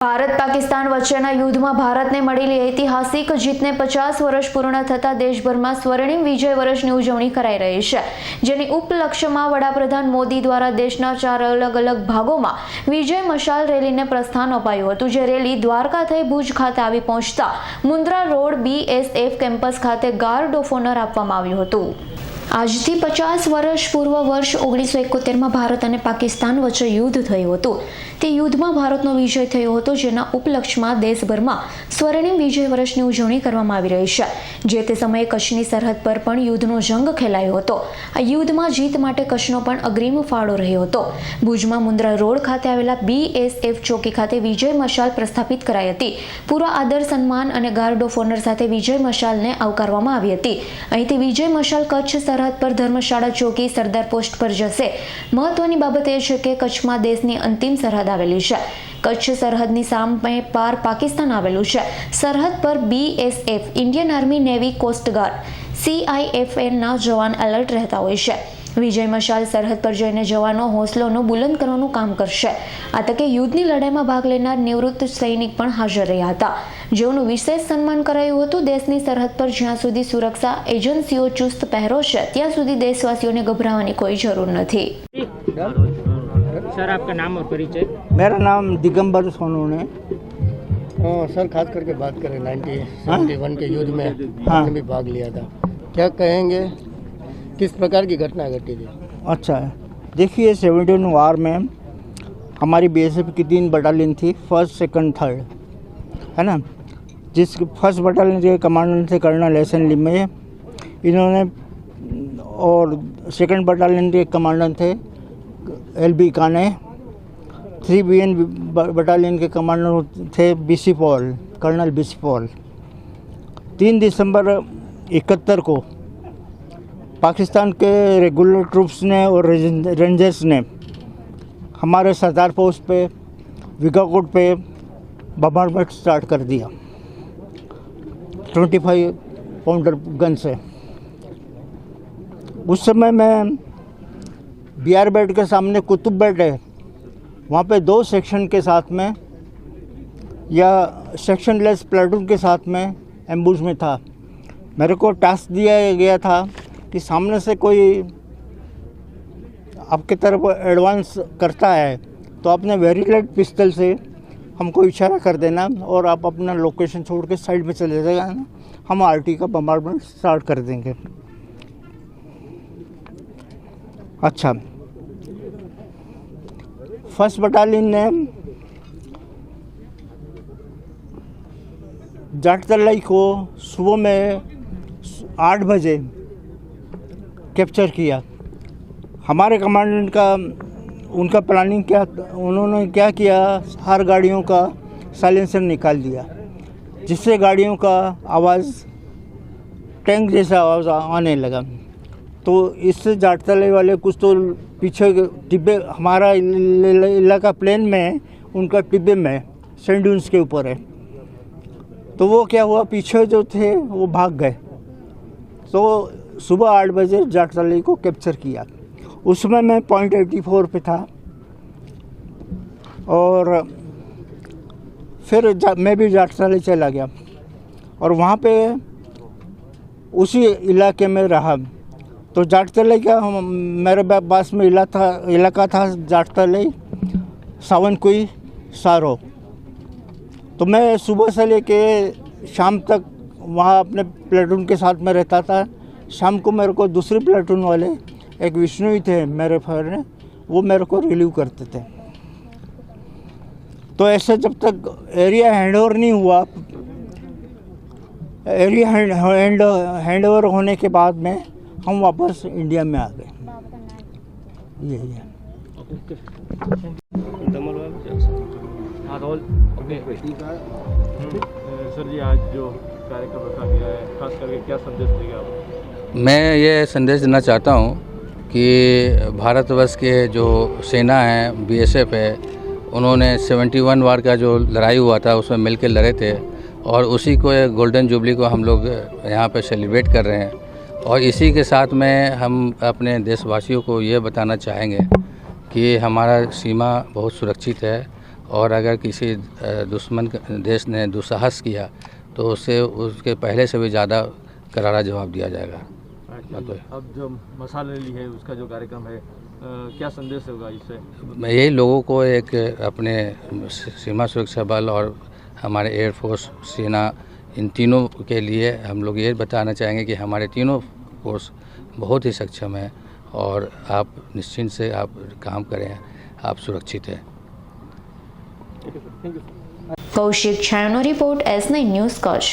ભારત પાકિસ્તાન વચ્ચેના યુદ્ધમાં ભારતને મળેલી ઐતિહાસિક જીતને 50 વર્ષ પૂર્ણ થતા દેશભરમાં સ્વર્ણિમ વિજય વર્ષની ઉજવણી કરાઈ રહી છે, જેની ઉપલક્ષ્યમાં વડાપ્રધાન મોદી દ્વારા દેશના 4 અલગ અલગ ભાગોમાં વિજય મશાલ રેલીને પ્રસ્થાન અપાયું હતું, જે રેલી દ્વારકા થઈ ભુજ ખાતે આવી પહોંચતા મુન્દ્રા રોડ BSF કેમ્પસ ખાતે ગાર્ડ ઓફ ઓનર આપવામાં આવ્યું હતું। આજથી 50 વર્ષ પૂર્વ વર્ષ 1971માં ભારત અને પાકિસ્તાન વચ્ચે યુદ્ધ થયું હતું। તે યુદ્ધમાં ભારતનો વિજય થયો હતો, જેના ઉપલક્ષ્યમાં દેશભરમાં સ્વર્ણિમ વિજય વર્ષની ઉજવણી કરવામાં આવી રહી છે। જે તે સમયે કચ્છની સરહદ પર પણ યુદ્ધનો જંગ ખેલાયો હતો। આ યુદ્ધમાં જીત માટે કચ્છનો પણ અગ્રીમ ફાળો રહ્યો હતો। ભુજમાં મુન્દ્રા રોડ ખાતે આવેલા BSF ચોકી ખાતે વિજય મશાલ પ્રસ્થાપિત કરાઈ હતી। પૂરા આદર સન્માન અને ગાર્ડ ઓફ ઓનર સાથે વિજય મશાલને આવકારવામાં આવી હતી। અહીંથી વિજય મશાલ કચ્છ સરહદ પર ધર્મશાળા ચોકી સરદાર પોસ્ટ પર જશે। મહત્વની બાબત એ છે કે કચ્છમાં દેશની અંતિમ સરહદ આવેલી છે। કચ્છ સરહદની સામે પાર પાકિસ્તાન આવેલું છે। સરહદ પર BSF Indian army, navy, coast guard, CIFN ના જવાન એલર્ટ રહેતા હોય છે। વિજય મશાલ સરહદ પર જઈને જવાનો હોંસલોનો બુલંદ કરવાનું કામ કરશે। આ તકે યુદ્ધની લડાઈમાં ભાગ લેનાર નિવૃત્ત સૈનિક પણ હાજર રહ્યા હતા, જેઓનું વિશેષ સન્માન કરાયું હતું। દેશની સરહદ પર જ્યાં સુધી સુરક્ષા એજન્સીઓ ચુસ્ત પહેરો છે, ત્યાં સુધી દેશવાસીઓને ગભરાવાની કોઈ જરૂર નથી। सर, आपका नाम और परिचय? मेरा नाम दिगंबर सोनू है। सर, खास करके बात करें 1971 के युद्ध में आपने भी भाग लिया था, क्या कहेंगे, किस प्रकार की घटना घटी थी? अच्छा, देखिए 71 वार में हमारी BSF की 3 बटालियन थी, 1st, 2nd, 3rd, है ना। जिस 1st बटालियन के कमांडर थे कर्नल SN लिम्मे, इन्होंने, और 2nd बटालियन के कमांडर थे LB काने, 3BN बटालियन के कमांडर थे BC Paul, colonel BC Paul. 3 दिसंबर 71 को पाकिस्तान के रेगुलर ट्रूप्स ने और रेंजर्स ने हमारे सरदार पोस्ट पे, विगाकोट पे बम्बार्डमेंट स्टार्ट कर दिया 25 पाउंडर गन से। उस समय मैं BR बेड के सामने कुतुब बेड है, वहाँ पे 2 सेक्शन के साथ में या सेक्शन लेस प्लाटून के साथ में एम्बुश में था। मेरे को टास्क दिया गया था कि सामने से कोई आपके तरफ एडवांस करता है तो आपने वेरी लाइट पिस्टल से हमको इशारा कर देना और आप अपना लोकेशन छोड़ के साइड में चले जाएगा, हम RT का बम्बार्डमेंट स्टार्ट कर देंगे। अच्छा, 1st बटालियन ने जाट तलाई को सुबह में 8 बजे कैप्चर किया। हमारे कमांडेंट का उनका प्लानिंग क्या, उन्होंने क्या किया, हर गाड़ियों का साइलेंसर निकाल दिया, जिससे गाड़ियों का आवाज़ टैंक जैसा आवाज़ आने लगा। तो इससे जाट तलाई वाले कुछ तो पीछे टिब्बे, हमारा इलाका प्लेन में, उनका टिब्बे में सैंड ड्यून्स के ऊपर है। तो वो क्या हुआ, पीछे जो थे वो भाग गए। तो सुबह 8 बजे जाट तलाई को कैप्चर किया। उस समय मैं पॉइंट 84 पे था और फिर मैं भी जाट तलाई चला गया और वहाँ पे उसी इलाके में रहा। तो जाट तलाई का मेरे पास में इलाका था जाट तलाई, सावनकुई, सारो। तो मैं सुबह से लेके शाम तक वहाँ अपने प्लेटून के साथ में रहता था। शाम को मेरे को दूसरी प्लेटून वाले, एक विष्णु ही थे मेरे फादर ने, वो मेरे को रिलीव करते थे। तो ऐसे जब तक एरिया हैंडओवर नहीं हुआ, एरिया हैंडओवर होने के बाद में हम वापस इंडिया में आ गए। यही है। सर जी, आज जो कार्यक्रम रखा गया है, खास करके क्या संदेश देंगे आप? मैं ये संदेश देना चाहता हूँ कि भारतवर्ष के जो सेना है, BSF है, उन्होंने 71 वार का जो लड़ाई हुआ था उसमें मिलकर लड़े थे और उसी को गोल्डन जुबली को हम लोग यहाँ पे सेलिब्रेट कर रहे हैं। और इसी के साथ में हम अपने देशवासियों को ये बताना चाहेंगे कि हमारा सीमा बहुत सुरक्षित है और अगर किसी दुश्मन देश ने दुस्साहस किया तो उससे उसके पहले से भी ज़्यादा करारा जवाब दिया जाएगा। अब जो मसाल रैली है उसका जो कार्यक्रम है क्या संदेश होगा इससे? मैं यही लोगों को एक अपने सीमा सुरक्षा बल और हमारे एयरफोर्स, सेना, इन तीनों के लिए हम लोग ये बताना चाहेंगे कि हमारे तीनों फोर्स बहुत ही सक्षम है और आप निश्चिंत से आप काम करें, आप सुरक्षित हैं। કૌશિક છાયાનો રિપોર્ટ S9 ન્યૂઝ કચ્છ।